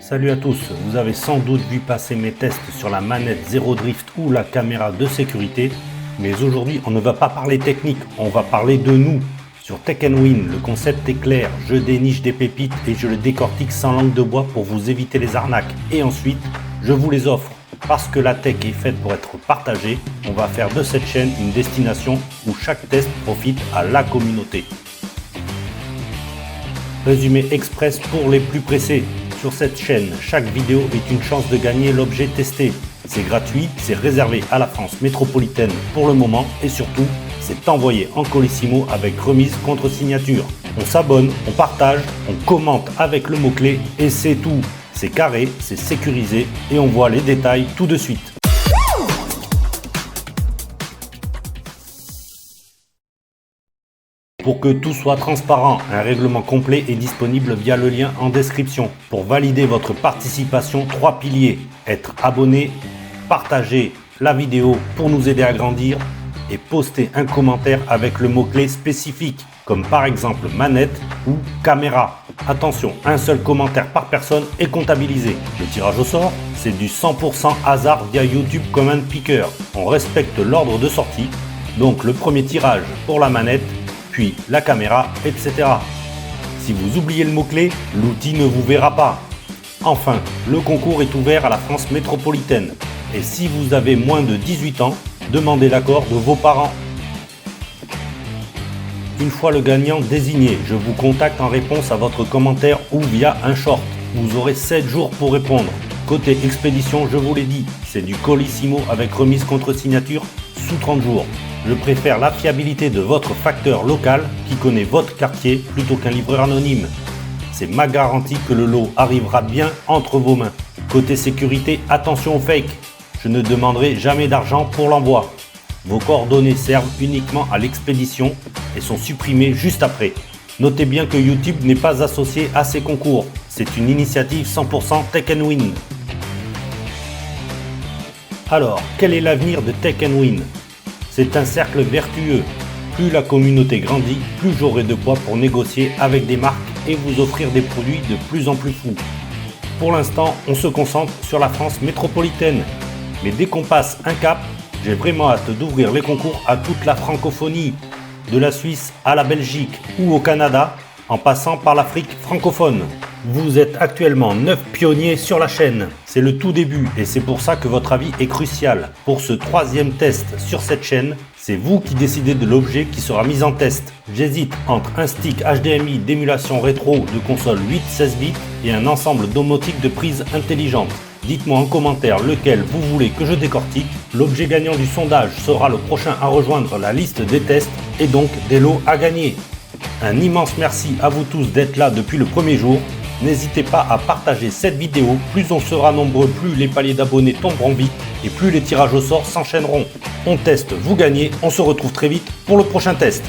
Salut à tous, vous avez sans doute vu passer mes tests sur la manette Zero Drift ou la caméra de sécurité, mais aujourd'hui on ne va pas parler technique, on va parler de nous. Sur Tech & Win, le concept est clair, je déniche des pépites et je le décortique sans langue de bois pour vous éviter les arnaques. Et ensuite, je vous les offre. Parce que la tech est faite pour être partagée, on va faire de cette chaîne une destination où chaque test profite à la communauté. Résumé express pour les plus pressés. Sur cette chaîne, chaque vidéo est une chance de gagner l'objet testé. C'est gratuit, c'est réservé à la France métropolitaine pour le moment et surtout, c'est envoyé en colissimo avec remise contre signature. On s'abonne, on partage, on commente avec le mot-clé et c'est tout. C'est carré, c'est sécurisé et on voit les détails tout de suite. Pour que tout soit transparent, un règlement complet est disponible via le lien en description. Pour valider votre participation, 3 piliers. Être abonné, partager la vidéo pour nous aider à grandir et poster un commentaire avec le mot-clé spécifique, comme par exemple manette ou caméra. Attention, un seul commentaire par personne est comptabilisé. Le tirage au sort, c'est du 100% hasard via YouTube Command Picker. On respecte l'ordre de sortie, donc le premier tirage pour la manette, puis la caméra, etc. Si vous oubliez le mot-clé, l'outil ne vous verra pas. Enfin, le concours est ouvert à la France métropolitaine. Et si vous avez moins de 18 ans, demandez l'accord de vos parents. Une fois le gagnant désigné, je vous contacte en réponse à votre commentaire ou via un short. Vous aurez 7 jours pour répondre. Côté expédition, je vous l'ai dit, c'est du colissimo avec remise contre signature sous 30 jours. Je préfère la fiabilité de votre facteur local qui connaît votre quartier plutôt qu'un livreur anonyme. C'est ma garantie que le lot arrivera bien entre vos mains. Côté sécurité, attention aux fake. Je ne demanderai jamais d'argent pour l'envoi. Vos coordonnées servent uniquement à l'expédition et sont supprimées juste après. Notez bien que YouTube n'est pas associé à ces concours. C'est une initiative 100% Tech & Win. Alors, quel est l'avenir de Tech & Win ? C'est un cercle vertueux. Plus la communauté grandit, plus j'aurai de poids pour négocier avec des marques et vous offrir des produits de plus en plus fous. Pour l'instant, on se concentre sur la France métropolitaine. Mais dès qu'on passe un cap, j'ai vraiment hâte d'ouvrir les concours à toute la francophonie, de la Suisse à la Belgique ou au Canada, en passant par l'Afrique francophone. Vous êtes actuellement 9 pionniers sur la chaîne. C'est le tout début et c'est pour ça que votre avis est crucial. Pour ce 3e test sur cette chaîne, c'est vous qui décidez de l'objet qui sera mis en test. J'hésite entre un stick HDMI d'émulation rétro de console 8-16 bits et un ensemble domotique de prises intelligentes. Dites-moi en commentaire lequel vous voulez que je décortique. L'objet gagnant du sondage sera le prochain à rejoindre la liste des tests et donc des lots à gagner. Un immense merci à vous tous d'être là depuis le premier jour. N'hésitez pas à partager cette vidéo, plus on sera nombreux, plus les paliers d'abonnés tomberont vite et plus les tirages au sort s'enchaîneront. On teste, vous gagnez, on se retrouve très vite pour le prochain test.